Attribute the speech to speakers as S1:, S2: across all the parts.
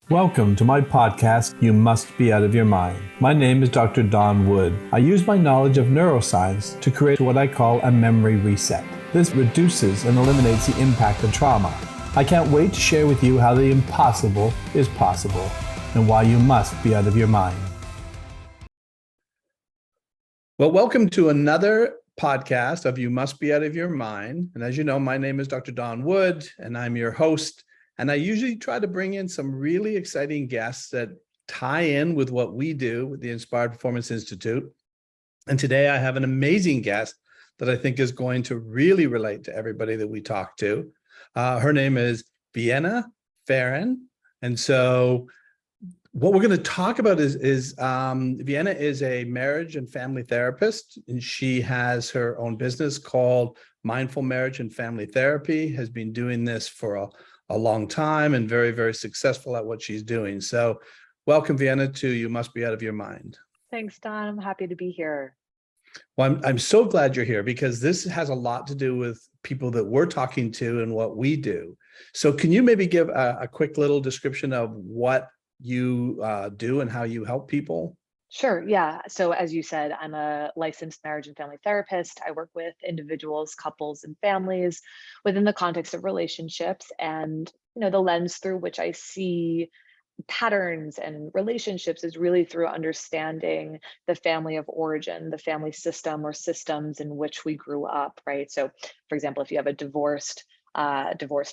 S1: Welcome to my podcast, You Must Be Out of Your Mind. My name is Dr. Don Wood. I use my knowledge of neuroscience to create what I call a memory reset. This reduces and eliminates the impact of trauma. I can't wait to share with you how the impossible is possible and why you must be out of your mind. Well, welcome to another podcast of You Must Be Out of Your Mind. And as you know, my name is Dr. Don Wood, and I'm your host. And I usually try to bring in some really exciting guests that tie in with what we do with the Inspired Performance Institute. And today I have an amazing guest that I think is going to really relate to everybody that we talk to. Her name is Vienna Pharaon. And so what we're going to talk about is Vienna is a marriage and family therapist, and she has her own business called Mindful Marriage and Family Therapy, has been doing this for a long time and very, very successful at what she's doing. So welcome, Vienna, to You Must Be Out of Your Mind.
S2: Thanks, Don. I'm happy to be here.
S1: Well, I'm so glad you're here because this has a lot to do with people that we're talking to and what we do. So can you maybe give a quick little description of what you do and how you help people?
S2: Sure. Yeah. So as you said, I'm a licensed marriage and family therapist. I work with individuals, couples, and families within the context of relationships. And, the lens through which I see patterns and relationships is really through understanding the family of origin, the family system or systems in which we grew up, right? So, for example, if you have a divorced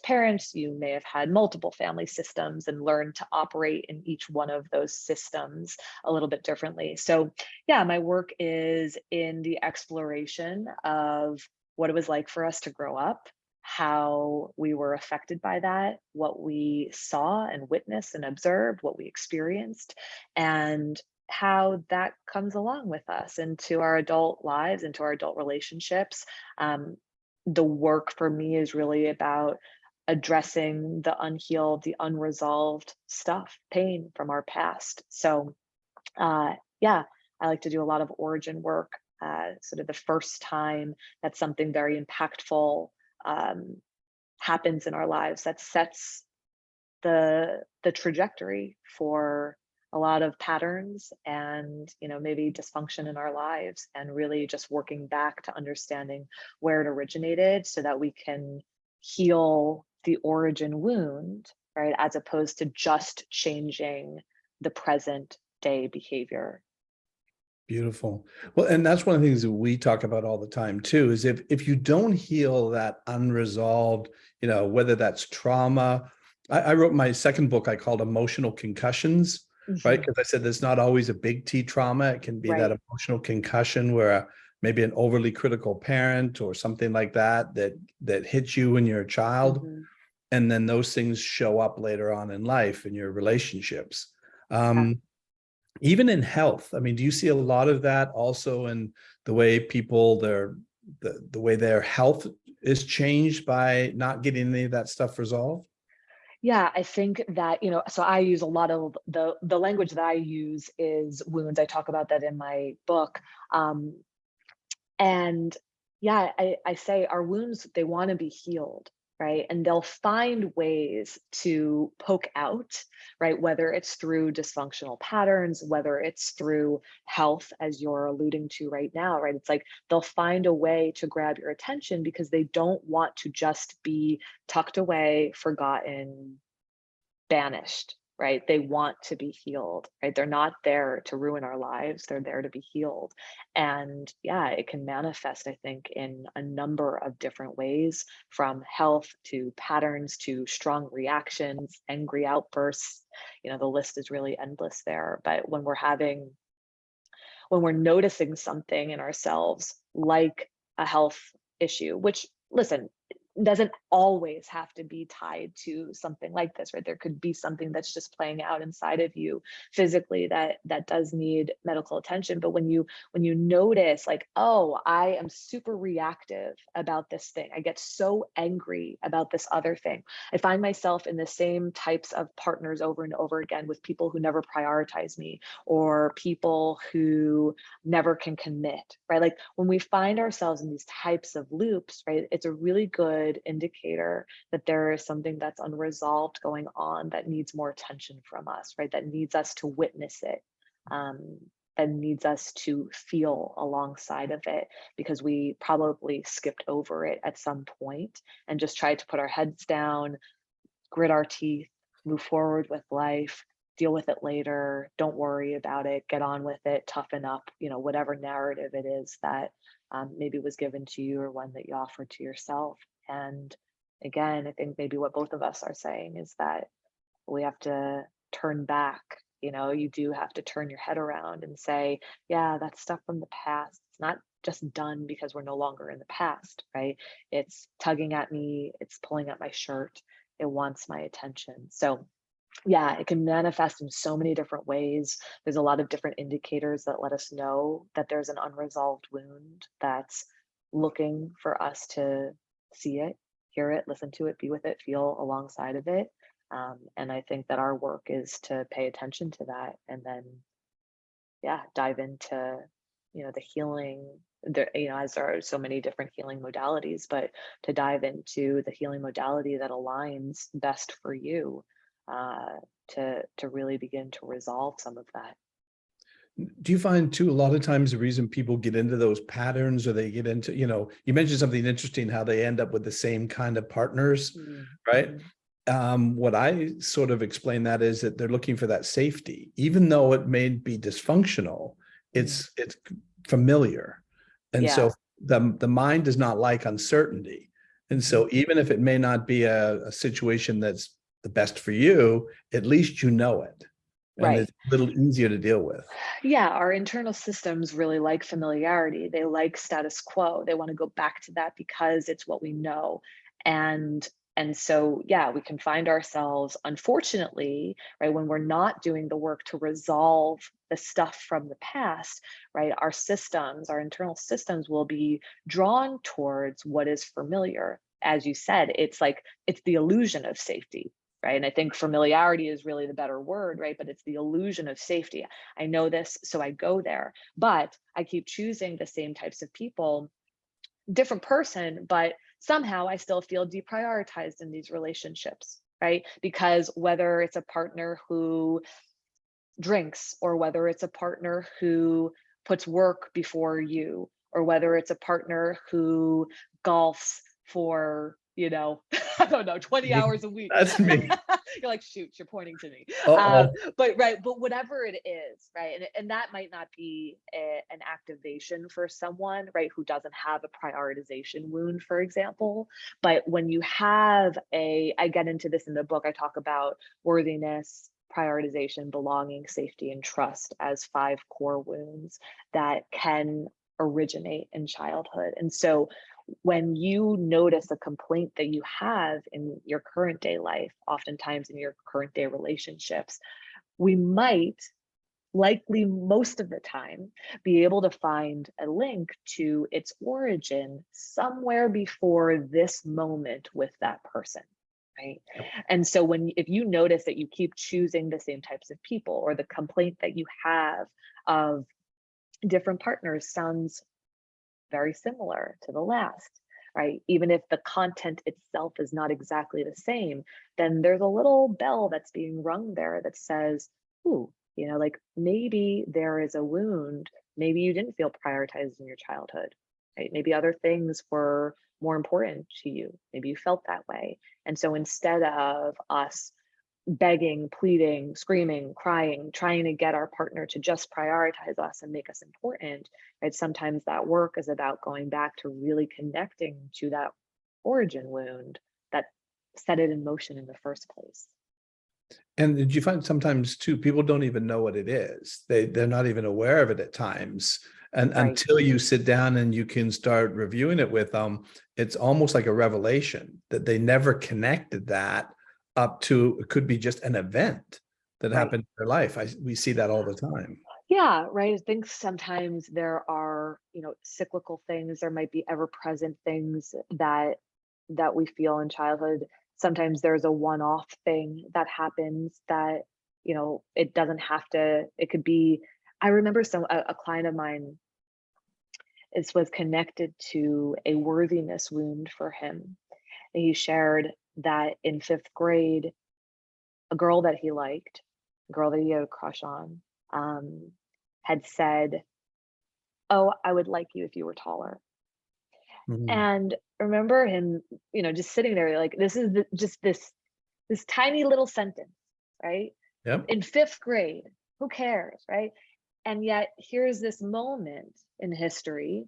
S2: parents, you may have had multiple family systems and learned to operate in each one of those systems a little bit differently. So yeah, my work is in the exploration of what it was like for us to grow up, how we were affected by that, what we saw and witnessed and observed, what we experienced, and how that comes along with us into our adult lives, into our adult relationships. The work for me is really about addressing the unhealed, the unresolved stuff, pain from our past. So, yeah, I like to do a lot of origin work. Sort of the first time that something very impactful happens in our lives, that sets the trajectory for a lot of patterns and maybe dysfunction in our lives, and really just working back to understanding where it originated so that we can heal the origin wound, right, as opposed to just changing the present day behavior.
S1: Beautiful. Well, and that's one of the things that we talk about all the time too, is if you don't heal that unresolved, whether that's trauma. I wrote my second book, I called Emotional Concussions, right? Because I said there's not always a big T trauma. It can be
S2: Right.
S1: that emotional concussion where maybe an overly critical parent or something like that hits you when you're a child.
S2: Mm-hmm.
S1: And then those things show up later on in life in your relationships.
S2: Yeah.
S1: Even in health, I mean, do you see a lot of that also in the way people, the way their health is changed by not getting any of that stuff resolved?
S2: Yeah, I think that, so I use a lot of the language that I use is wounds. I talk about that in my book. And yeah, I say our wounds, they want to be healed, right? And they'll find ways to poke out, right? Whether it's through dysfunctional patterns, whether it's through health, as you're alluding to right now, right? It's like they'll find a way to grab your attention because they don't want to just be tucked away, forgotten, banished, right? They want to be healed, right? They're not there to ruin our lives. They're there to be healed. And yeah, it can manifest, I think, in a number of different ways, from health to patterns to strong reactions, angry outbursts. The list is really endless there. But when we're noticing something in ourselves, like a health issue, which, listen, doesn't always have to be tied to something like this, right? There could be something that's just playing out inside of you physically that does need medical attention. But when you notice, like, oh, I am super reactive about this thing, I get so angry about this other thing, I find myself in the same types of partners over and over again with people who never prioritize me, or people who never can commit, right? Like when we find ourselves in these types of loops, right, it's a really good good indicator that there is something that's unresolved going on that needs more attention from us, right? That needs us to witness it, that needs us to feel alongside of it, because we probably skipped over it at some point and just tried to put our heads down, grit our teeth, move forward with life, deal with it later, don't worry about it, get on with it, toughen up, whatever narrative it is that maybe was given to you or one that you offered to yourself. And again, I think maybe what both of us are saying is that we have to turn back. You do have to turn your head around and say, yeah, that's stuff from the past. It's not just done because we're no longer in the past, right? It's tugging at me, it's pulling at my shirt, it wants my attention. So yeah, it can manifest in so many different ways. There's a lot of different indicators that let us know that there's an unresolved wound that's looking for us to see it, hear it, listen to it, be with it, feel alongside of it. And I think that our work is to pay attention to that, and then, yeah, dive into, the healing. As there are so many different healing modalities, but to dive into the healing modality that aligns best for you, to really begin to resolve some of that.
S1: Do you find too, a lot of times the reason people get into those patterns, or they get into, you mentioned something interesting, how they end up with the same kind of partners, right? What I sort of explain that is that they're looking for that safety, even though it may be dysfunctional, it's familiar. And
S2: Yeah.
S1: so the mind does not like uncertainty. And so even if it may not be a situation that's the best for you, at least you know it. And
S2: Right.
S1: it's a little easier to deal with.
S2: Yeah, our internal systems really like familiarity. They like status quo. They want to go back to that because it's what we know. And and so, yeah, we can find ourselves, unfortunately, right, when we're not doing the work to resolve the stuff from the past, right, our internal systems will be drawn towards what is familiar. As you said, it's the illusion of safety, right? And I think familiarity is really the better word, right? But it's the illusion of safety. I know this, so I go there, but I keep choosing the same types of people, different person, but somehow I still feel deprioritized in these relationships, right? Because whether it's a partner who drinks, or whether it's a partner who puts work before you, or whether it's a partner who golfs for, I don't know, 20 hours a week.
S1: That's me.
S2: You're like, shoot, you're pointing to me.
S1: Uh-oh.
S2: But whatever it is, right? And that might not be an activation for someone, right, who doesn't have a prioritization wound, for example. But when you have I get into this in the book, I talk about worthiness, prioritization, belonging, safety, and trust as 5 core wounds that can originate in childhood. And so when you notice a complaint that you have in your current day life, oftentimes in your current day relationships, we might, likely most of the time, be able to find a link to its origin somewhere before this moment with that person. Right. And so if you notice that you keep choosing the same types of people, or the complaint that you have of different partners sounds very similar to the last, right? Even if the content itself is not exactly the same, then there's a little bell that's being rung there that says, ooh, maybe there is a wound. Maybe you didn't feel prioritized in your childhood, right? Maybe other things were more important to you. Maybe you felt that way. And so instead of us begging, pleading, screaming, crying, trying to get our partner to just prioritize us and make us important, right? Sometimes that work is about going back to really connecting to that origin wound that set it in motion in the first place.
S1: And did you find sometimes too, people don't even know what it is. They're not even aware of it at times. And
S2: Right.
S1: until you sit down and you can start reviewing it with them, it's almost like a revelation that they never connected that up to, it could be just an event that
S2: Right.
S1: happened in their life. We see that all the time.
S2: Yeah, right. I think sometimes there are, cyclical things. There might be ever-present things that we feel in childhood. Sometimes there's a one-off thing that happens that, it doesn't have to, it could be, I remember a client of mine was connected to a worthiness wound for him. He shared that in 5th grade, a girl that he liked, a girl that he had a crush on, had said, "Oh, I would like you if you were taller."
S1: Mhm.
S2: And I remember him, just sitting there like, this is just this tiny little sentence, right?
S1: Yep.
S2: In 5th grade, who cares, right? And yet here's this moment in history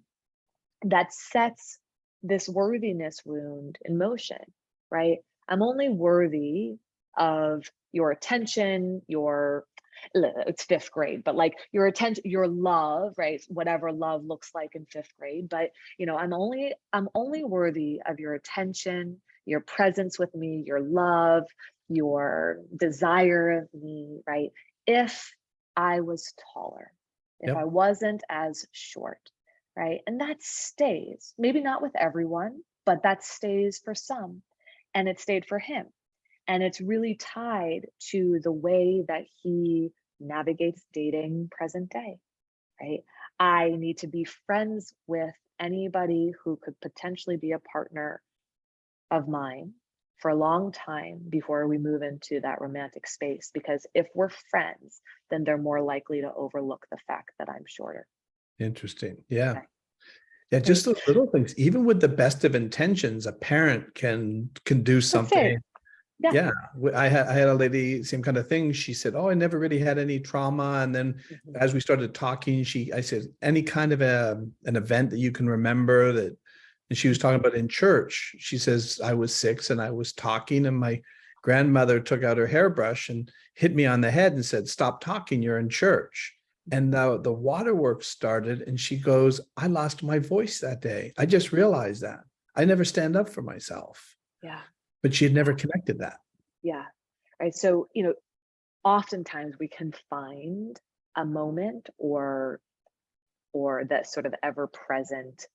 S2: that sets this worthiness wound in motion, right? I'm only worthy of your attention, it's 5th grade, but like your attention, your love, right? Whatever love looks like in 5th grade. But I'm only worthy of your attention, your presence with me, your love, your desire of me, right? If I was taller, if I
S1: Yep.
S2: wasn't as short, right? And that stays, maybe not with everyone, but that stays for some. And it stayed for him. And it's really tied to the way that he navigates dating present day, right? I need to be friends with anybody who could potentially be a partner of mine for a long time before we move into that romantic space. Because if we're friends, then they're more likely to overlook the fact that I'm shorter.
S1: Interesting. Yeah.
S2: Okay.
S1: Yeah,
S2: Right.
S1: just those little things. Even with the best of intentions, a parent can do
S2: That's it.
S1: something.
S2: Yeah.
S1: Yeah, I had a lady, same kind of thing. She said, "Oh, I never really had any trauma." And then
S2: Mhm.
S1: as we started talking, I said, "Any kind of an event that you can remember that?" And she was talking
S2: Mhm.
S1: about in church. She says, "I was 6 and I was talking, and my grandmother took out her hairbrush and hit me on the head and said, 'Stop talking, you're in church.'" And now the waterworks started, and she goes, "I lost my voice that day. I just realized that. I never stand up for myself."
S2: Yeah.
S1: But she had
S2: Yeah.
S1: never connected that.
S2: Yeah. Right. So, oftentimes we can find a moment or that sort of ever present,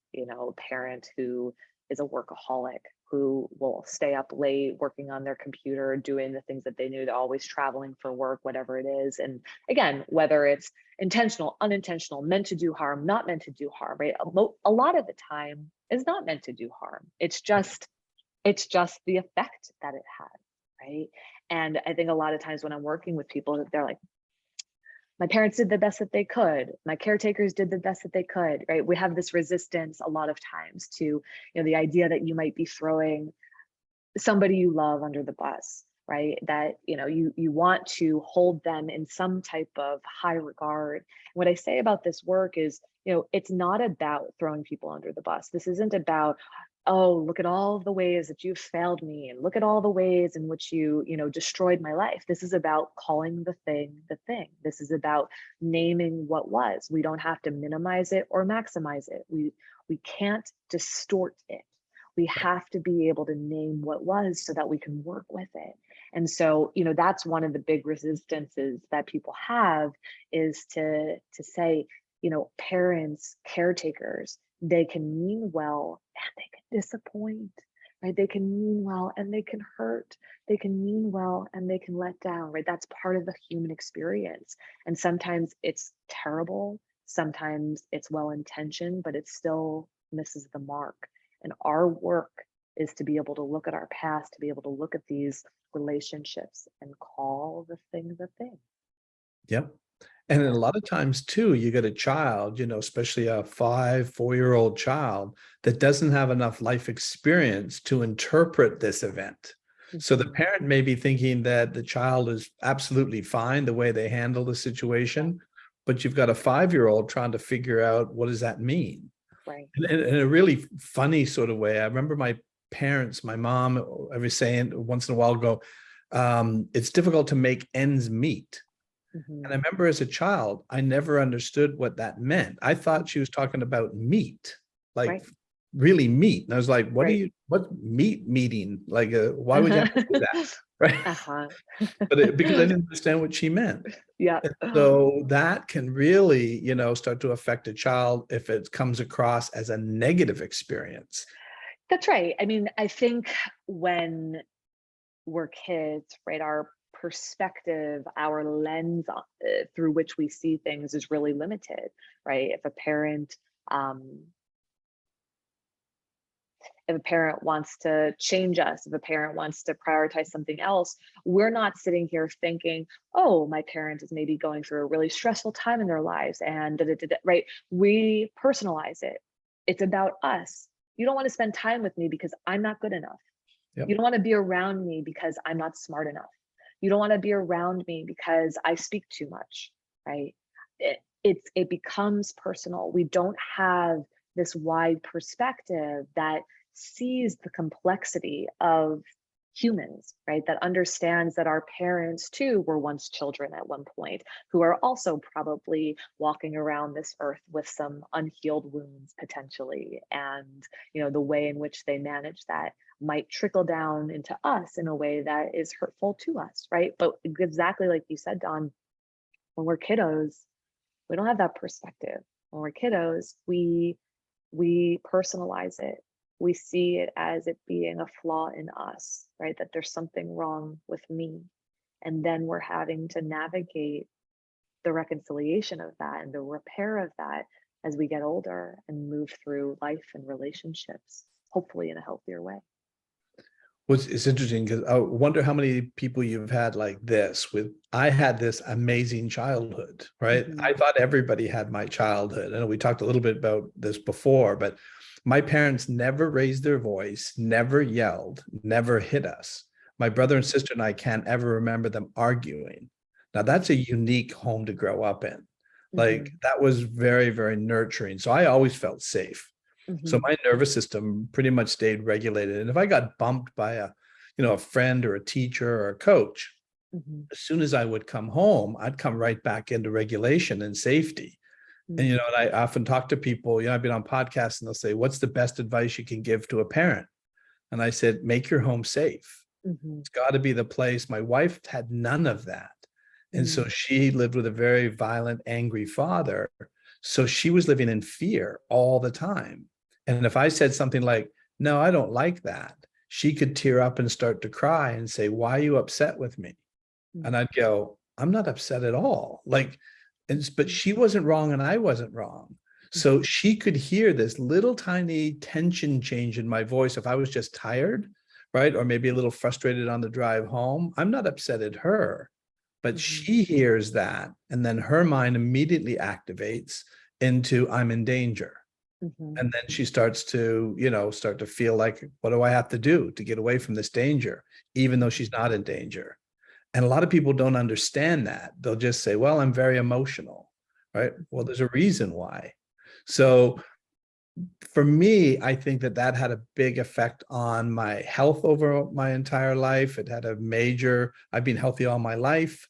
S2: parent who is a workaholic, who will stay up late working on their computer, doing the things that they knew, they're always traveling for work, whatever it is. And again, whether it's intentional, unintentional, meant to do harm, not meant to do harm, right? A lot of the time is not meant to do harm. It's just the effect that it had, right? And I think a lot of times when I'm working with people, they're like, my parents did the best that they could, my caretakers did the best that they could, right? We have this resistance a lot of times to, the idea that you might be throwing somebody you love under the bus, right? That, you want to hold them in some type of high regard. What I say about this work is, it's not about throwing people under the bus. This isn't about, oh, look at all of the ways that you've failed me, and look at all the ways in which you destroyed my life. This is about calling the thing. This is about naming what was. We don't have to minimize it or maximize it. We can't distort it. We have to be able to name what was so that we can work with it. And so, that's one of the big resistances that people have, is to say, parents, caretakers, they can mean well and they can disappoint, right? They can mean well and they can hurt. They can mean well and they can let down, right? That's part of the human experience. And sometimes it's terrible. Sometimes it's well intentioned, but it still misses the mark. And our work is to be able to look at our past, to be able to look at these relationships and call the thing the thing.
S1: Yep. And then a
S2: Yeah.
S1: lot of times too, you get a child, especially a 4-year-old child that doesn't have enough life experience to interpret this event. So the
S2: Mhm.
S1: parent may be thinking that the child is absolutely fine the way they handle the
S2: Yeah.
S1: situation, but you've got a 5-year-old trying to figure out, what does that mean?
S2: Right.
S1: And in a really funny sort of way, I remember my parents, my mom, ever saying once in a while, go, "It's difficult to make ends meet." And I
S2: Mhm.
S1: remember as a child, I never understood what that meant. I thought she was talking about meat, like
S2: Right.
S1: really meat. And I was like,
S2: Right.
S1: what meat meeting? Like, why would you have to do that? Right.
S2: Uh-huh.
S1: But because I didn't understand what she meant.
S2: Yeah.
S1: And so that can really, start to affect a child if it comes across as a negative experience.
S2: That's right. I mean, I think when we're kids, right, our perspective, our lens through which we see things is really limited, right? If a parent um, If a parent wants to change us, if a parent wants to prioritize something else, we're not sitting here thinking, oh, my parent is maybe going through a really stressful time in their lives and da, da, da, da, right? We personalize it. It's about us. You don't want to spend time with me because I'm not good enough.
S1: Yep.
S2: You don't want to be around me because I'm not smart enough. You don't want to be around me because I speak too much, right? It becomes personal. We don't have this wide perspective that sees the complexity of humans, right? That understands that our parents too were once children at one point, who are also probably walking around this earth with some unhealed wounds potentially. And, the way in which they manage that might trickle down into us in a way that is hurtful to us, right? But exactly like you said, Don, when we're kiddos, we don't have that perspective. When we're kiddos, we personalize it. We see it as it being a flaw in us, right? That there's something wrong with me. And then we're having to navigate the reconciliation of that and the repair of that as we get older and move through life and relationships, hopefully in a healthier way.
S1: It's interesting because I wonder how many people you've had like this with, I had this amazing childhood, right?
S2: Mm-hmm.
S1: I thought everybody had my childhood. I know we talked a little bit about this before, but my parents never raised their voice, never yelled, never hit us. My brother and sister and I can't ever remember them arguing. Now that's a unique home to grow up in. Like
S2: Mm-hmm.
S1: that was very, very nurturing. So I always felt safe. So
S2: Mm-hmm.
S1: my nervous system pretty much stayed regulated. And if I got bumped by a friend or a teacher or a coach,
S2: Mm-hmm.
S1: as soon as I would come home, I'd come right back into regulation and safety. And,
S2: Mm-hmm.
S1: and I often talk to people, I've been on podcasts and they'll say, what's the best advice you can give to a parent? And I said, make your home safe.
S2: Mm-hmm.
S1: It's got to be the place. My wife had none of that. And so
S2: Mm-hmm.
S1: she lived with a very violent, angry father. So she was living in fear all the time. And if I said something like, no, I don't like that, she could tear up and start to cry and say, why are you upset with me? And I'd go, I'm not upset at all. But she wasn't wrong and I wasn't wrong. So she could hear this little tiny tension change in my voice if I was just tired, right? Or maybe a little frustrated on the drive home. I'm not upset at her, but
S2: Mm-hmm.
S1: she hears that. And then her mind immediately activates into I'm in danger.
S2: Mm-hmm.
S1: And then she starts to, start to feel like, what do I have to do to get away from this danger, even though she's not in danger? And a lot of people don't understand that. They'll just say, well, I'm very emotional, right? Well, there's a reason why. So for me, I think that had a big effect on my health over my entire life. It had I've been healthy all my life.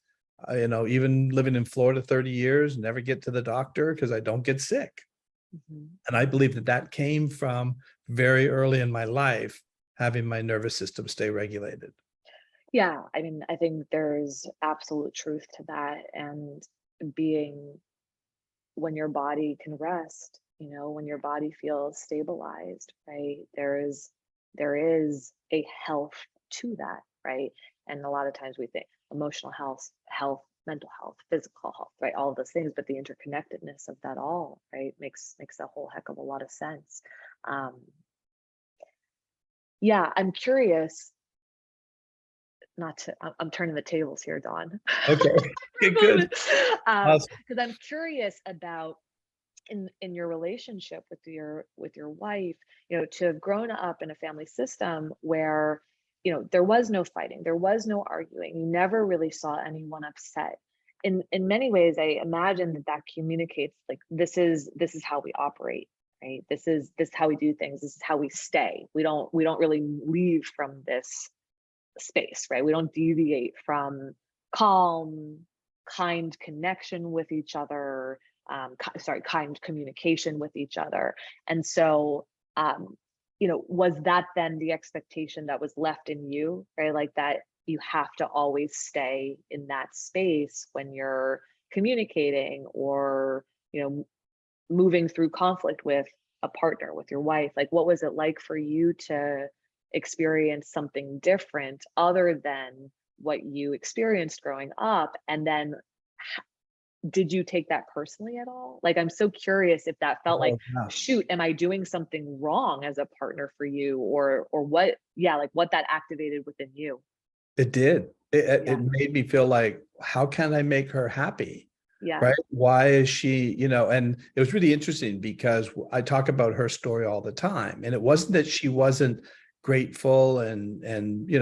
S1: Even living in Florida 30 years, never get to the doctor because I don't get sick.
S2: Mm-hmm.
S1: And I believe that came from very early in my life, having my nervous system stay regulated.
S2: Yeah, I mean, I think there's absolute truth to that. And being when your body can rest, when your body feels stabilized, right? There is a health to that, right? And a lot of times we think emotional health, mental health, physical health, right? All of those things, but the interconnectedness of that all, right, makes a whole heck of a lot of sense. Um, yeah, I'm curious. Not to, I'm turning the tables here, Dawn.
S1: Okay, good. Awesome.
S2: Because I'm curious about in your relationship with your wife, to have grown up in a family system where there was no fighting, there was no arguing, you never really saw anyone upset. In many ways, I imagine that communicates like this is how we operate, right? This is how we do things, this is how we stay. We don't really leave from this space, right? We don't deviate from calm, kind connection with each other, kind communication with each other. And so, was that then the expectation that was left in you, right? Like that you have to always stay in that space when you're communicating or, moving through conflict with a partner, with your wife? Like, what was it like for you to experience something different other than what you experienced growing up? And then did you take that personally at all? Like, I'm so curious if that felt like,
S1: Oh, yeah.
S2: shoot, am I doing something wrong as a partner for you, or what? Yeah, like what that activated within you.
S1: It did. It
S2: Yeah,
S1: made me feel like, how can I make her happy?
S2: yeah.
S1: Right? Why is she, and it was really interesting because I talk about her story all the time. And it wasn't that she wasn't grateful and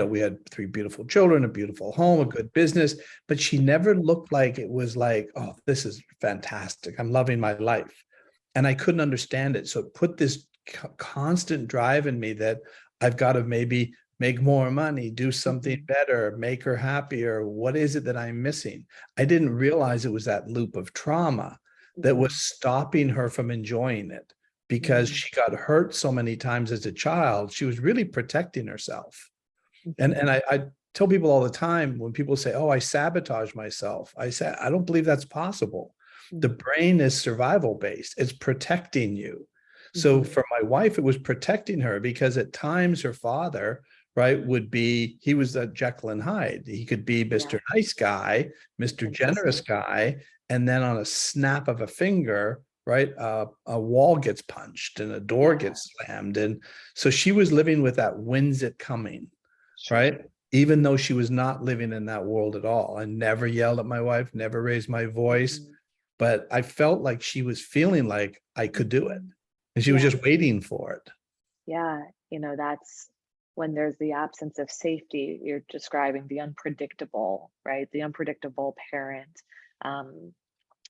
S1: we had three beautiful children, a beautiful home, a good business, but she never looked like it was like, oh, this is fantastic. I'm loving my life. And I couldn't understand it. So it put this constant drive in me that I've got to maybe make more money, do something
S2: Mhm,
S1: better, make her happier. What is it that I'm missing? I didn't realize it was that loop of trauma that was
S2: mhm,
S1: stopping her from enjoying it because
S2: mhm,
S1: she got hurt so many times as a child. She was really protecting herself. And
S2: mhm,
S1: and I tell people all the time when people say, "Oh, I sabotage myself," I say, I don't believe that's possible. The
S2: mhm,
S1: brain is survival based. It's protecting you. So
S2: mhm.
S1: for my wife, it was protecting her because at times her father, right, he was a Jekyll and Hyde. He could be
S2: Yeah,
S1: Mr. Nice Guy, Mr. Generous
S2: interesting.
S1: guy, and then on a snap of a finger, right, a wall gets punched and a door
S2: Yeah,
S1: gets slammed. And so she was living with that when's it coming,
S2: sure.
S1: right? Even though she was not living in that world at all. I never yelled at my wife, never raised my voice,
S2: Mhm,
S1: but I felt like she was feeling like I could do it.
S2: mhm.
S1: And she was
S2: Yeah,
S1: just waiting for it.
S2: yeah. That's when there's the absence of safety. You're describing the unpredictable, right? The unpredictable parent. Um,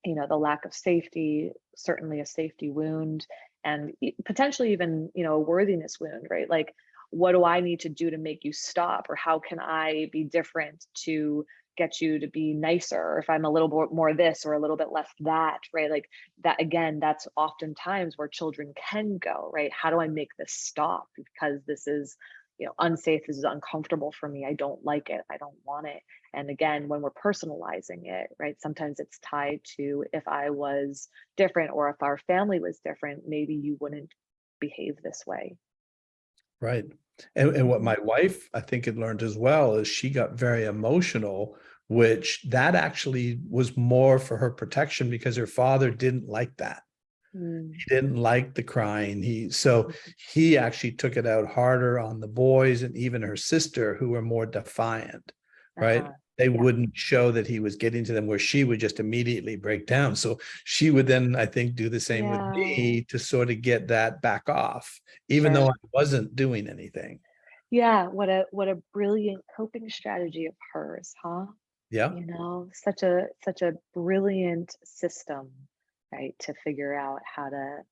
S2: the lack of safety, certainly a safety wound, and potentially even, a worthiness wound, right? Like, what do I need to do to make you stop? Or how can I be different to get you to be nicer? Or if I'm a little more this or a little bit less that, right? Like that, again, that's oftentimes where children can go, right? How do I make this stop? Because this is, unsafe. This is uncomfortable for me. I don't like it. I don't want it. And again, when we're personalizing it, right, sometimes it's tied to, if I was different or if our family was different, maybe you wouldn't behave this way.
S1: Right. And what
S2: Mhm.
S1: my wife, I think, had learned as well is she got very emotional, which that actually was more for her protection because her father didn't like that.
S2: Mm.
S1: He didn't like the crying. So
S2: Mhm.
S1: he actually took it out harder on the boys and even her sister, who were more defiant, right?
S2: Uh-huh.
S1: They
S2: Yeah.
S1: wouldn't show that he was getting to them, where she would just immediately break down. So she would then, I think, do the same with
S2: Yeah.
S1: me to sort of get that back off, even though
S2: Sure.
S1: I wasn't doing anything.
S2: Yeah. What a brilliant coping strategy of hers, huh?
S1: Yeah.
S2: Such a brilliant system, right? To figure out how to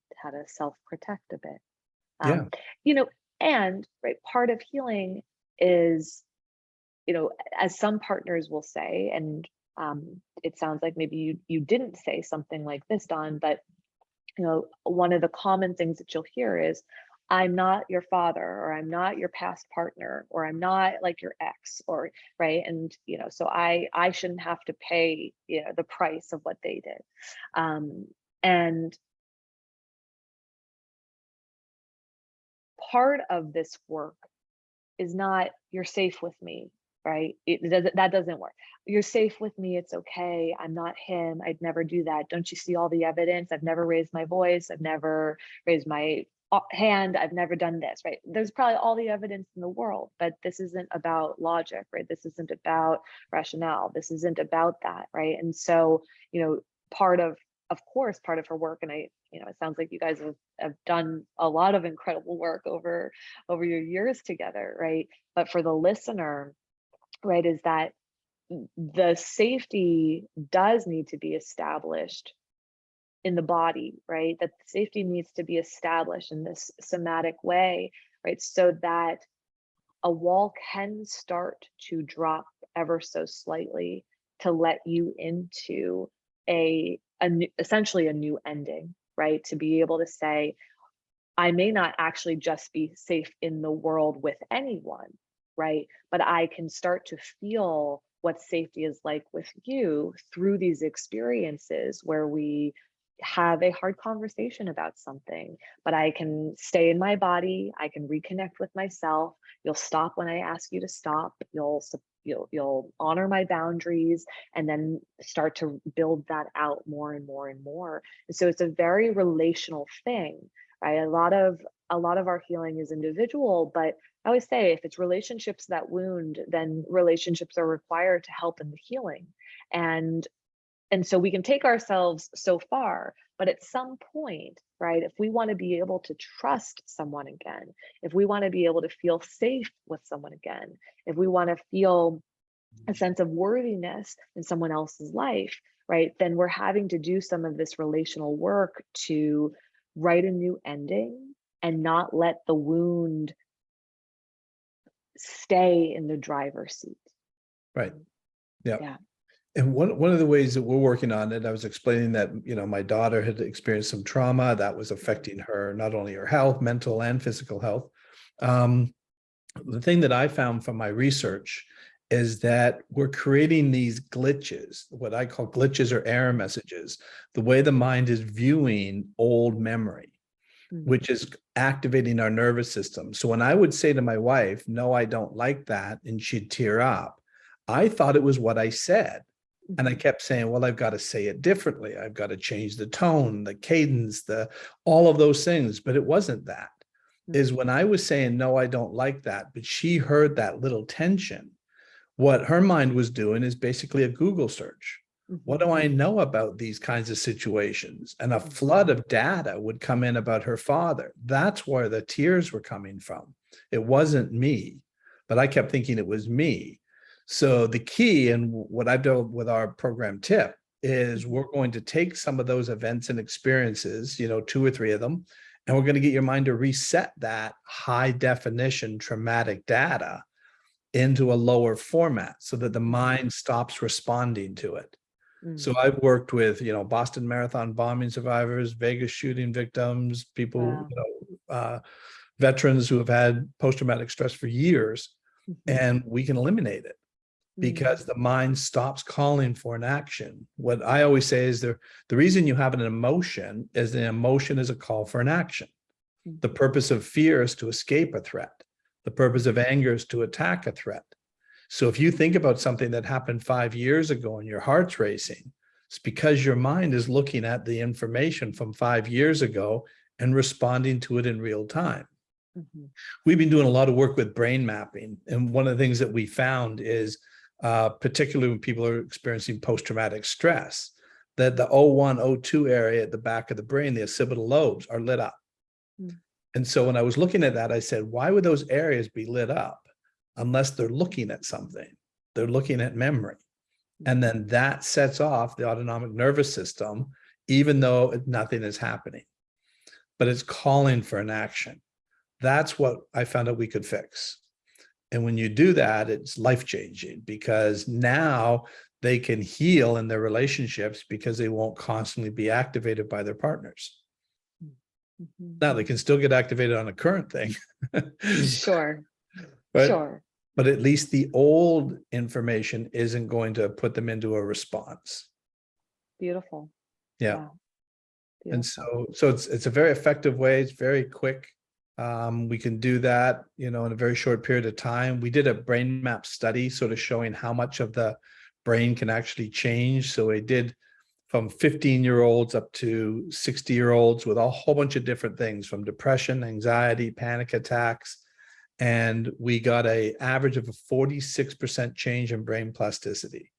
S2: self-protect a bit.
S1: Yeah.
S2: Um, you know, and right, part of healing is, as some partners will say, and it sounds like maybe you didn't say something like this, Don, but one of the common things that you'll hear is, I'm not your father, or I'm not your past partner, or I'm not like your ex, or right. And so I shouldn't have to pay, the price of what they did. And part of this work is not, you're safe with me, right? That doesn't work. You're safe with me. It's okay. I'm not him. I'd never do that. Don't you see all the evidence? I've never raised my voice. I've never raised my hand. I've never done this, right? There's probably all the evidence in the world, but this isn't about logic, right? This isn't about rationale. This isn't about that, right? And so, part of course, part of her work, and it sounds like you guys have done a lot of incredible work over your years together, right? But for the listener, right, is that the safety does need to be established in the body, right? That safety needs to be established in this somatic way, right? So that a wall can start to drop ever so slightly to let you into essentially a new ending, right? To be able to say, I may not actually just be safe in the world with anyone, right? But I can start to feel what safety is like with you through these experiences where we have a hard conversation about something, but I can stay in my body. I can reconnect with myself. You'll stop when I ask you to stop. you'll honor my boundaries, and then start to build that out more and more and more. And so it's a very relational thing, right? A lot of our healing is individual, but I always say if it's relationships that wound, then relationships are required to help in the healing. And so we can take ourselves so far, but at some point, right, if we want to be able to trust someone again, if we want to be able to feel safe with someone again, if we want to feel a sense of worthiness in someone else's life, right, then we're having to do some of this relational work to write a new ending and not let the wound stay in the driver's seat.
S1: Right. Yeah.
S2: Yeah.
S1: And one of the ways that we're working on it, I was explaining that, my daughter had experienced some trauma that was affecting her, not only her health, mental and physical health. The thing that I found from my research is that we're creating these glitches, what I call glitches or error messages, the way the mind is viewing old memory, which is activating our nervous system. So when I would say to my wife, no, I don't like that, and she'd tear up, I thought it was what I said. And I kept saying, well, I've got to say it differently. I've got to change the tone, the cadence, all of those things. But it wasn't that. Is when I was saying, no, I don't like that, but she heard that little tension. What her mind was doing is basically a Google search. What do I know about these kinds of situations? And a flood of data would come in about her father. That's where the tears were coming from. It wasn't me, but I kept thinking it was me. So the key, and what I've done with our program TIPP, is we're going to take some of those events and experiences, 2 or 3 of them, and we're going to get your mind to reset that high definition traumatic data into a lower format so that the mind stops responding to it. So I've worked with, Boston Marathon bombing survivors, Vegas shooting victims, people, veterans who have had post-traumatic stress for years, and we can eliminate it because the mind stops calling for an action. What I always say is the reason you have an emotion is the emotion is a call for an action. The purpose of fear is to escape a threat. The purpose of anger is to attack a threat. So if you think about something that happened 5 years ago and your heart's racing, it's because your mind is looking at the information from 5 years ago and responding to it in real time. We've been doing a lot of work with brain mapping. And one of the things that we found is, particularly when people are experiencing post-traumatic stress, that the O1, O2 area at the back of the brain, the occipital lobes, are lit up. And so when I was looking at that, I said, why would those areas be lit up unless they're looking at something? They're looking at memory. And then that sets off the autonomic nervous system, even though nothing is happening, but it's calling for an action. That's what I found out we could fix. And when you do that, it's life-changing because now they can heal in their relationships because they won't constantly be activated by their partners. Now they can still get activated on a current thing.
S2: Sure.
S1: But,
S2: Sure.
S1: but at least the old information isn't going to put them into a response.
S2: Beautiful.
S1: Yeah.
S2: Wow.
S1: And
S2: Beautiful.
S1: so it's a very effective way. It's very quick. We can do that, in a very short period of time. We did a brain map study sort of showing how much of the brain can actually change. So we did from 15-year-olds up to 60-year-olds with a whole bunch of different things from depression, anxiety, panic attacks. And we got an average of a 46% change in brain plasticity.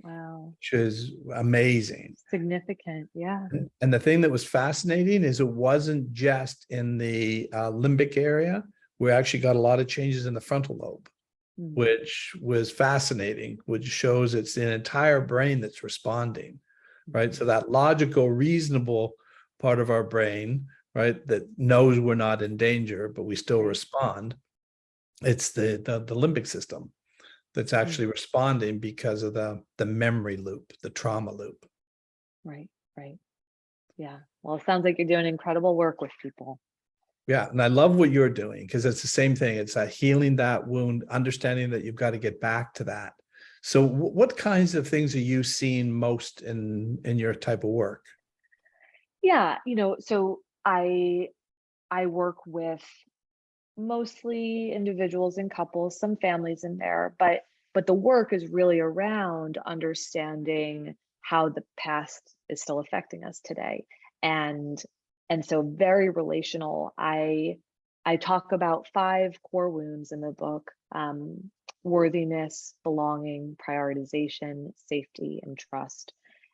S2: Wow.
S1: Which is amazing.
S2: Significant. Yeah.
S1: And the thing that was fascinating is it wasn't just in the limbic area. We actually got a lot of changes in the frontal lobe, which was fascinating, which shows it's the entire brain that's responding, right? So that logical, reasonable part of our brain, right, that knows we're not in danger, but we still respond. It's the limbic system that's actually responding because of the memory loop, the trauma loop.
S2: Right. Right. Yeah. Well, it sounds like you're doing incredible work with people.
S1: Yeah. And I love what you're doing because it's the same thing. It's healing that wound, understanding that you've got to get back to that. So what kinds of things are you seeing most in your type of work?
S2: Yeah. So I work with mostly individuals and couples, some families in there, but But the work is really around understanding how the past is still affecting us today. And so very relational. I talk about 5 core wounds in the book: worthiness, belonging, prioritization, safety, and trust.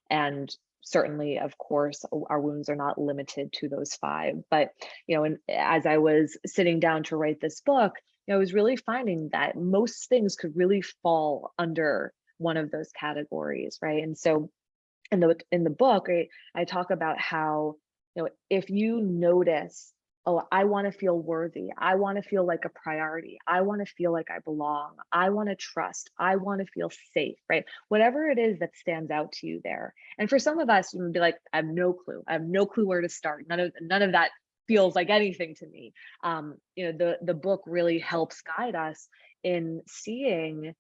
S2: And certainly, of course, our wounds are not limited to those 5. But, and as I was sitting down to write this book, I was really finding that most things could really fall under one of those categories, right? And so in the book, I talk about how, if you notice, oh, I want to feel worthy, I want to feel like a priority, I want to feel like I belong, I want to trust, I want to feel safe, right? Whatever it is that stands out to you there. And for some of us, you would be like, I have no clue. I have no clue where to start. None of that feels like anything to me. The book really helps guide us in seeing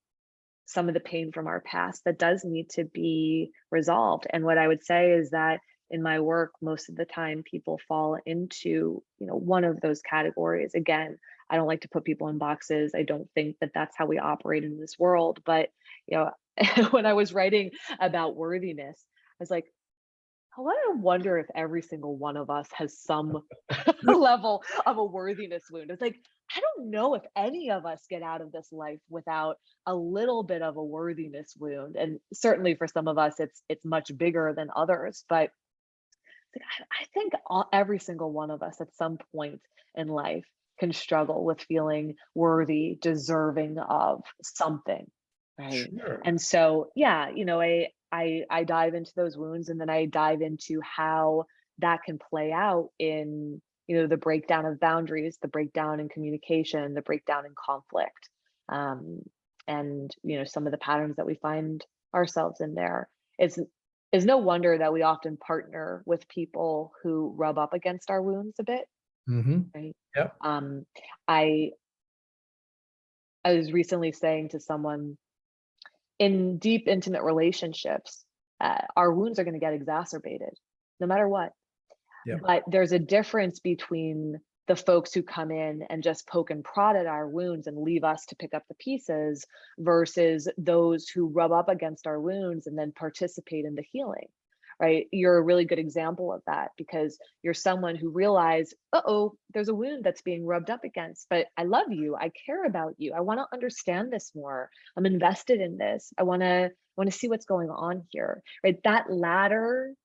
S2: some of the pain from our past that does need to be resolved. And what I would say is that in my work, most of the time people fall into, one of those categories. Again, I don't like to put people in boxes. I don't think that that's how we operate in this world. But, when I was writing about worthiness, I was like, I want to wonder if every single one of us has some level of a worthiness wound. It's like, I don't know if any of us get out of this life without a little bit of a worthiness wound. And certainly for some of us, it's much bigger than others. But I think every single one of us at some point in life can struggle with feeling worthy, deserving of something, right?
S1: Sure.
S2: And so, yeah, I dive into those wounds, and then I dive into how that can play out in, the breakdown of boundaries, the breakdown in communication, the breakdown in conflict, um, and some of the patterns that we find ourselves in there. It's no wonder that we often partner with people who rub up against our wounds a bit,
S1: Hmm.
S2: right?
S1: Yep.
S2: Um, I I was recently saying to someone, in deep, intimate relationships, our wounds are going to get exacerbated, no matter what.
S1: Yep.
S2: But there's a difference between the folks who come in and just poke and prod at our wounds and leave us to pick up the pieces versus those who rub up against our wounds and then participate in the healing, right? You're a really good example of that because you're someone who realized, uh-oh, there's a wound that's being rubbed up against, but I love you. I care about you. I want to understand this more. I'm invested in this. I want to see what's going on here, right? That latter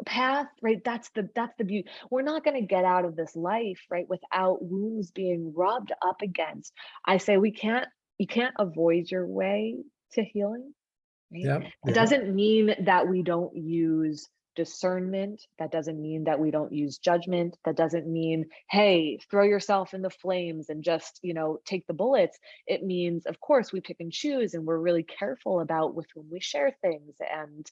S2: path, right? That's the beauty. We're not going to get out of this life, right, without wounds being rubbed up against. I say you can't avoid your way to healing, right?
S1: Yep.
S2: It
S1: Yep.
S2: doesn't mean that we don't use discernment. That doesn't mean that we don't use judgment. That doesn't mean, hey, throw yourself in the flames and just, take the bullets. It means, of course, we pick and choose and we're really careful about with whom we share things and,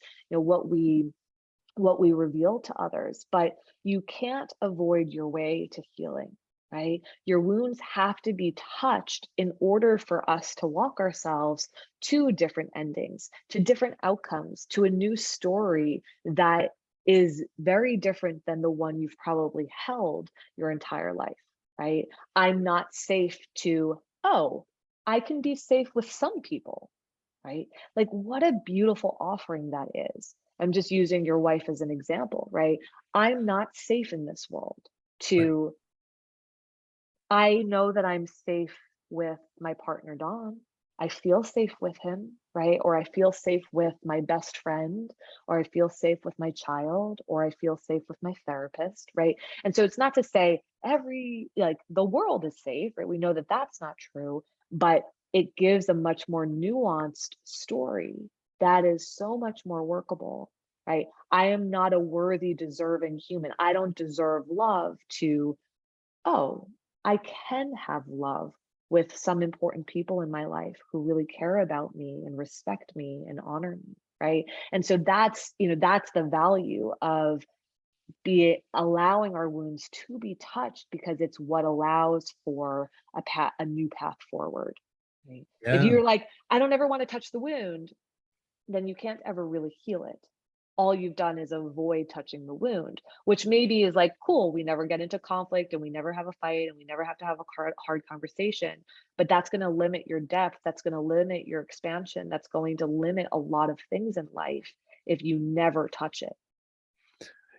S2: what we reveal to others, but you can't avoid your way to healing, right? Your wounds have to be touched in order for us to walk ourselves to different endings, to different outcomes, to a new story that is very different than the one you've probably held your entire life, right? I'm not safe to, oh, I can be safe with some people, right? Like, what a beautiful offering that is. I'm just using your wife as an example, right? I'm not safe in this world
S1: Right.
S2: to, I know that I'm safe with my partner, Don. I feel safe with him, right? Or I feel safe with my best friend, or I feel safe with my child, or I feel safe with my therapist, right? And so it's not to say like the world is safe, right? We know that that's not true, but it gives a much more nuanced story that is so much more workable, right? I am not a worthy, deserving human. I don't deserve love to, oh, I can have love with some important people in my life who really care about me and respect me and honor me, right? And so that's the value of be allowing our wounds to be touched because it's what allows for a new path forward, right? If
S1: Yeah.
S2: you're like, I don't ever want to touch the wound, then you can't ever really heal it. all you've done is avoid touching the wound, which maybe is like, cool, we never get into conflict and we never have a fight and we never have to have a hard conversation. But that's going to limit your depth. That's going to limit your expansion. That's going to limit a lot of things in life if you never touch it.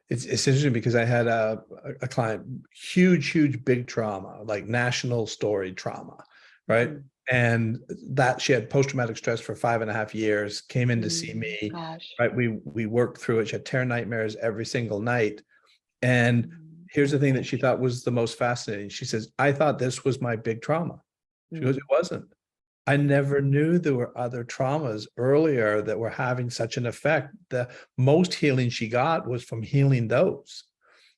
S1: It's interesting because I had a client, huge, big trauma, like national story trauma, right?
S2: Mhm.
S1: And that she had post-traumatic stress for 5.5 years, came in to see me,
S2: Gosh.
S1: right? We worked through it. She had terror nightmares every single night. And
S2: Mm,
S1: here's the thing that she thought was the most fascinating. She says, I thought this was my big trauma. She goes, it
S2: mm,
S1: wasn't. I never knew there were other traumas earlier that were having such an effect. The most healing she got was from healing those.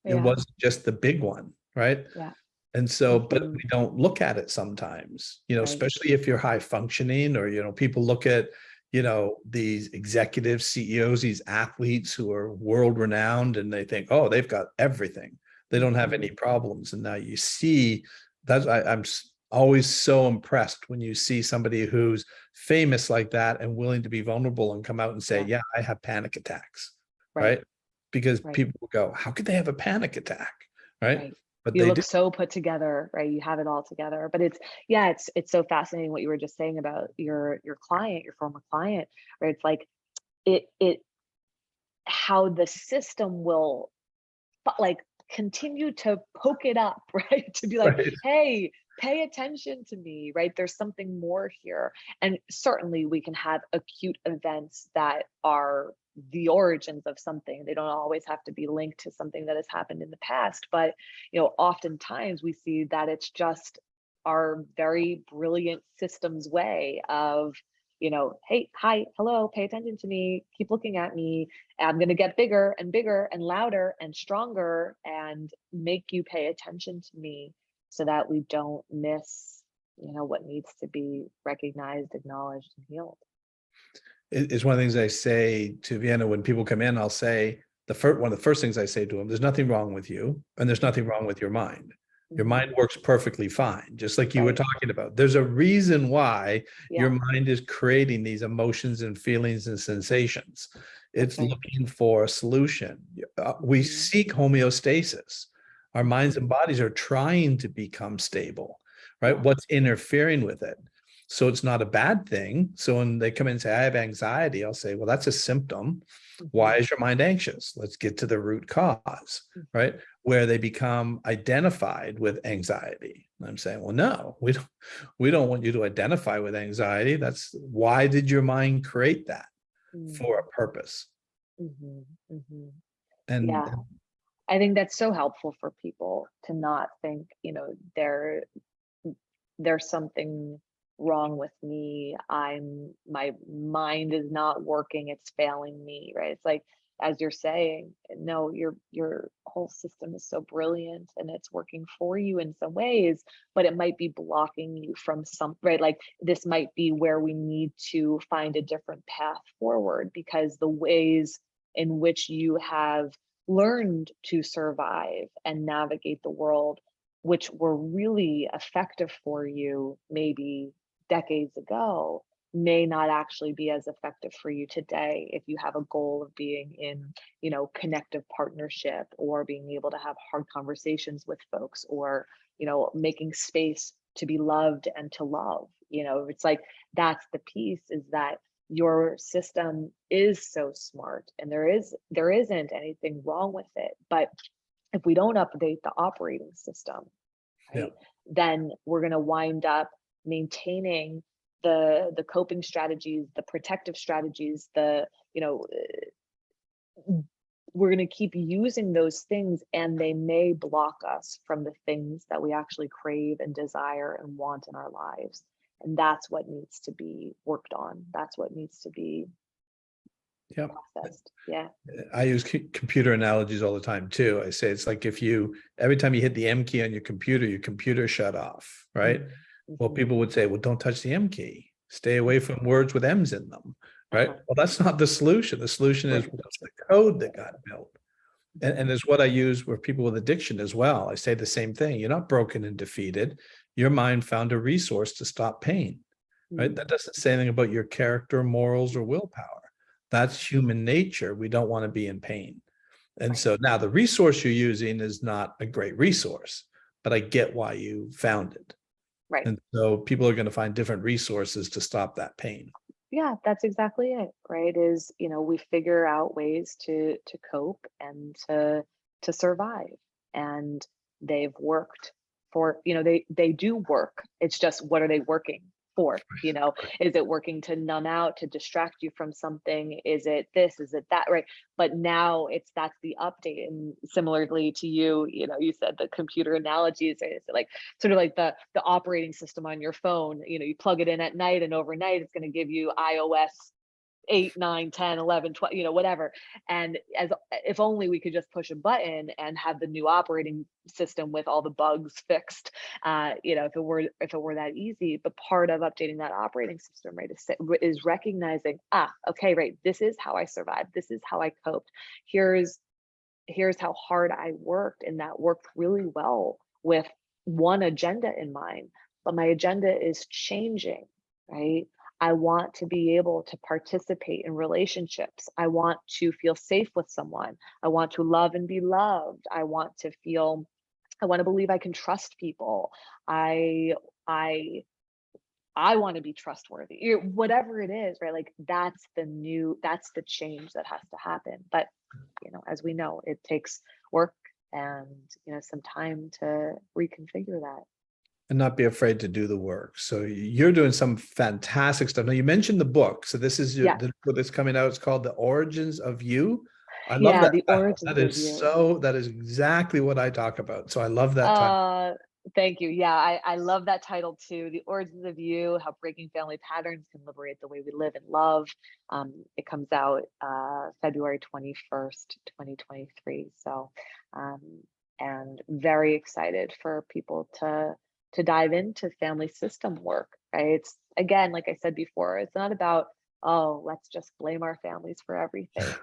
S1: It
S2: yeah,
S1: wasn't just the big one, right?
S2: yeah.
S1: And so, but
S2: Mhm.
S1: we don't look at it sometimes,
S2: Right.
S1: especially if you're high functioning, or, people look at, these executives, CEOs, these athletes who are world renowned, and they think, oh, they've got everything. They don't have any
S2: Mhm.
S1: problems. And now you see that's, I'm always so impressed when you see somebody who's famous like that and willing to be vulnerable and come out and say,
S2: Yeah.
S1: yeah, I have panic attacks,
S2: Right.
S1: right? Because
S2: Right.
S1: people will go, how could they have a panic attack, right?
S2: Right.
S1: But
S2: You
S1: they
S2: look
S1: do.
S2: so put together, right? You have it all together. But yeah, it's so fascinating what you were just saying about your client, your former client, right? It's like it how the system will like continue to poke it up, right? To be like,
S1: Right.
S2: hey, pay attention to me, right? There's something more here. And certainly we can have acute events that are the origins of something. They don't always have to be linked to something that has happened in the past. But, oftentimes we see that it's just our very brilliant system's way of, hey, hi, hello, pay attention to me, keep looking at me, I'm going to get bigger and bigger and louder and stronger and make you pay attention to me so that we don't miss, what needs to be recognized, acknowledged, and healed.
S1: It's one of the things I say to Vienna when people come in. I'll say one of the first things I say to them: "There's nothing wrong with you, and there's nothing wrong with your mind. Your mind
S2: Mhm.
S1: works perfectly fine, just like you were
S2: Right.
S1: talking about. There's a reason why your
S2: Yeah,
S1: mind is creating these emotions and feelings and sensations.
S2: that's
S1: It's
S2: right.
S1: looking for a solution. We
S2: Mhm.
S1: seek homeostasis. Our minds and
S2: Mhm.
S1: bodies are trying to become stable, right?
S2: Yeah.
S1: What's interfering with it? So it's not a bad thing. So when they come in and say, I have anxiety, I'll say, well, that's a symptom. Why
S2: Mhm.
S1: is your mind anxious? Let's get to the root cause, right?
S2: Mhm.
S1: Where they become identified with anxiety. And I'm saying, well, no, we don't want you to identify with anxiety. That's why did your mind create that? For a
S2: Mhm.
S1: purpose.
S2: Mhm. Mhm.
S1: And
S2: Yeah. I think that's so helpful for people to not think, there's something wrong with me. My mind is not working, it's failing me, right? It's like, as you're saying, no, your whole system is so brilliant and it's working for you in some ways, but it might be blocking you from some, right? Like this might be where we need to find a different path forward, because the ways in which you have learned to survive and navigate the world, which were really effective for you maybe decades ago, may not actually be as effective for you today if you have a goal of being in, connective partnership, or being able to have hard conversations with folks, or, making space to be loved and to love. It's like that's the piece, is that your system is so smart and there isn't anything wrong with it. But if we don't update the operating system,
S1: yeah,
S2: right, then we're going to wind up maintaining the coping strategies, the protective strategies, you know we're going to keep using those things, and they may block us from the things that we actually crave and desire and want in our lives. And that's what needs to be worked on. That's what needs to be
S1: yeah.
S2: processed. Yeah.
S1: I use computer analogies all the time too. I say it's like if you every time you hit the M key on your computer shut off, right?
S2: Mm.
S1: Well,
S2: Mhm.
S1: people would say, well, don't touch the M key. Stay away from words with M's in them, right?
S2: Uh-huh.
S1: Well, that's not the solution. The solution is
S2: Right.
S1: what's the code that got built? And
S2: Mhm.
S1: is what I use with people with addiction as well. I say the same thing. You're not broken and defeated. Your mind found a resource to stop pain, right? That
S2: Mm.
S1: doesn't say anything about your character, morals, or willpower. That's human nature. We don't want to be in pain. And
S2: Right.
S1: so now the resource you're using is not a great resource, but I get why you found it.
S2: Right.
S1: And so people are going to find different resources to stop that pain.
S2: Yeah, that's exactly it, right? Is, we figure out ways to cope and to survive. And they've worked for, they do work. It's just, what are they working for?
S1: Right.
S2: Is it working to numb out, to distract you from something? Is it this? Is it that? Right. But now that's the update. And similarly to you, you said the computer analogies, right? It's like sort of like the operating system on your phone. You plug it in at night, and overnight it's going to give you iOS 8, 9, 10, 11, 12, whatever. And as if only we could just push a button and have the new operating system with all the bugs fixed. If it were that easy. But part of updating that operating system, right, is recognizing, okay, right, this is how I survived. This is how I coped. Here's how hard I worked, and that worked really well with one agenda in mind. But my agenda is changing, right? I want to be able to participate in relationships. I want to feel safe with someone. I want to love and be loved. I want to believe I can trust people. I I I want to be trustworthy. Whatever it is, right? Like that's the change that has to happen. But as we know, it takes work and some time to reconfigure that.
S1: And not be afraid to do the work. So you're doing some fantastic stuff. Now you mentioned the book. So this is
S2: Yeah.
S1: the book that's coming out. It's called The Origins of You. I love
S2: Yeah,
S1: that
S2: the
S1: title. That
S2: origins of
S1: is
S2: you.
S1: that is exactly what I talk about. So I love that title.
S2: Uh, Thank you. Yeah, I love that title too. The origins of you, how breaking family patterns can liberate the way we live and love. It comes out February 21st, 2023. So, um, and very excited for people to dive into family system work, right? It's, again, like I said before, it's not about, oh, let's just blame our families for everything.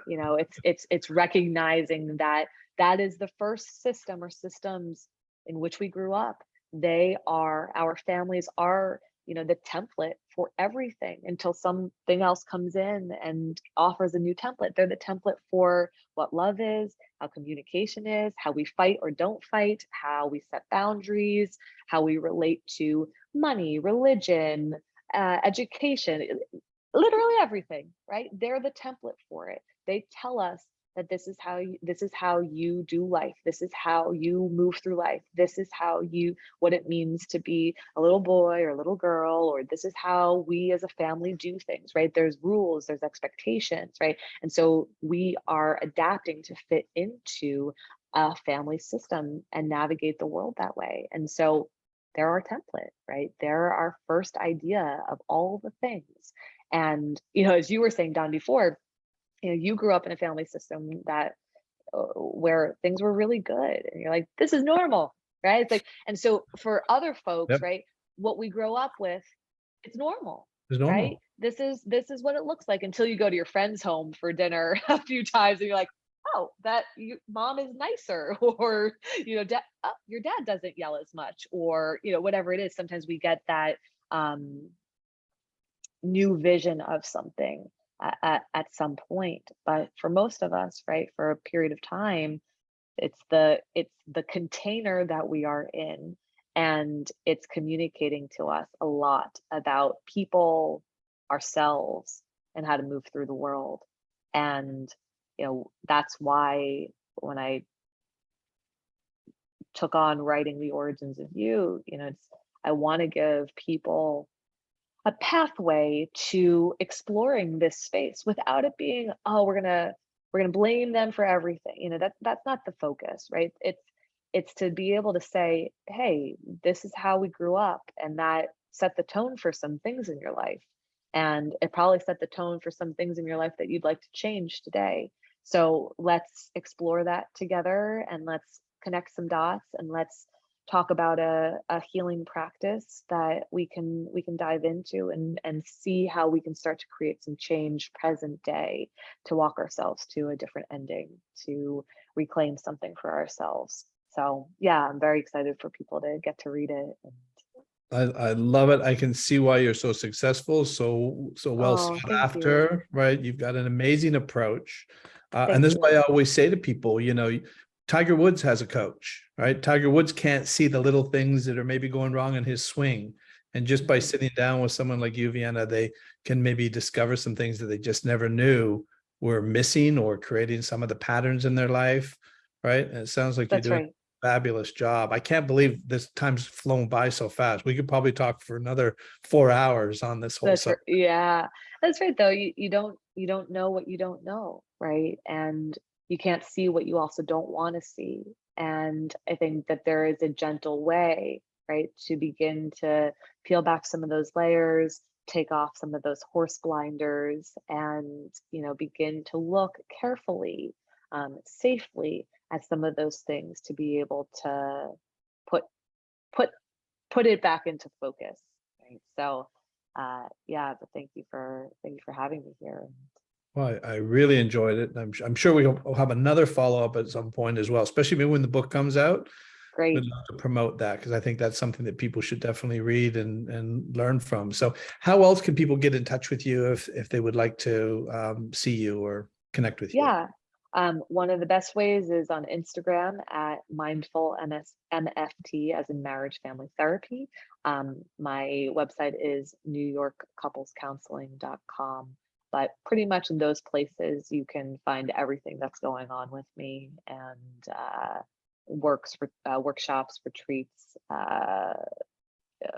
S2: It's recognizing that that is the first system or systems in which we grew up. Our families are, the template for everything until something else comes in and offers a new template. They're the template for what love is, how communication is, how we fight or don't fight, how we set boundaries, how we relate to money, religion, education, literally everything, right? They're the template for it. They tell us that this is how you do life. This is how you move through life. This is what it means to be a little boy or a little girl, or this is how we as a family do things, right? There's rules, there's expectations, right? And so we are adapting to fit into a family system and navigate the world that way. And so they're our template, right? They're our first idea of all the things. And, as you were saying, Don, before, you grew up in a family system that where things were really good, and you're like, this is normal, right? It's like, and so for other folks,
S1: Yep.
S2: right, what we grow up with, it's normal,
S1: It's
S2: right?
S1: normal.
S2: This is what it looks like until you go to your friend's home for dinner a few times, and you're like, oh, mom is nicer, or your dad doesn't yell as much, or whatever it is. Sometimes we get that um new vision of something at some point. But for most of us, right, for a period of time, it's the container that we are in, and it's communicating to us a lot about people, ourselves, and how to move through the world. And that's why when I took on writing the origins of you, I want to give people a pathway to exploring this space without it being, oh, we're gonna blame them for everything. That's not the focus, right? It's to be able to say, hey, this is how we grew up, and that set the tone for some things in your life, and it probably set the tone for some things in your life that you'd like to change today. So let's explore that together, and let's connect some dots, and let's talk about a healing practice that we can dive into, and see how we can start to create some change present day, to walk ourselves to a different ending, to reclaim something for ourselves. So yeah, I'm very excited for people to get to read it and
S1: I love it. I can see why you're so successful, so well
S2: Oh,
S1: sought
S2: thank you.
S1: after, right? You've got an amazing approach. And
S2: Thank
S1: this is why
S2: you.
S1: I always say to people, Tiger Woods has a coach, right? Tiger Woods can't see the little things that are maybe going wrong in his swing. And just by
S2: Mhm.
S1: sitting down with someone like you, Vienna, they can maybe discover some things that they just never knew were missing or creating some of the patterns in their life, right? And it sounds like you're
S2: That's
S1: doing
S2: right.
S1: fabulous job. I can't believe this time's flown by so fast. We could probably talk for another 4 hours on this whole
S2: That's right.
S1: subject.
S2: Yeah, that's right. Though you don't know what you don't know, right? And you can't see what you also don't want to see. And I think that there is a gentle way, right, to begin to peel back some of those layers, take off some of those horse blinders, and begin to look carefully, safely at some of those things to be able to put put put it back into focus, right? So, yeah, but thank you for having me here.
S1: Well, I really enjoyed it. I'm sure we'll have another follow-up at some point as well, especially maybe when the book comes out. We'd
S2: Great.
S1: love to promote that because I think that's something that people should definitely read and learn from. So how else can people get in touch with you if they would like to see you or connect with you?
S2: Yeah. One of the best ways is on Instagram at mindful MFT, as in marriage family therapy. My website is newyorkcouplescounseling.com. But pretty much in those places, you can find everything that's going on with me, and workshops, retreats,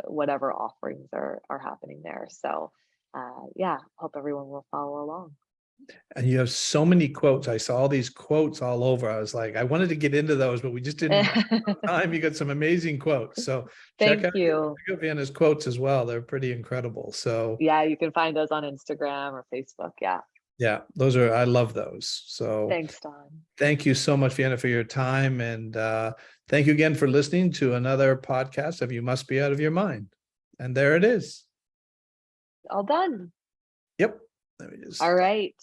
S2: whatever offerings are happening there. So, yeah, hope everyone will follow along.
S1: And you have so many quotes. I saw all these quotes all over. I was like, I wanted to get into those, but we just didn't have time. You got some amazing quotes. So
S2: Thank you.
S1: check out Vienna's quotes as well. They're pretty incredible. So
S2: Yeah, you can find those on Instagram or Facebook. Yeah.
S1: yeah, I love those. So
S2: Thanks, Don.
S1: thank you so much, Vienna, for your time. And thank you again for listening to another podcast of You Must Be Out of Your Mind. And there it is.
S2: All done.
S1: Yep. Let me
S2: All
S1: just
S2: right.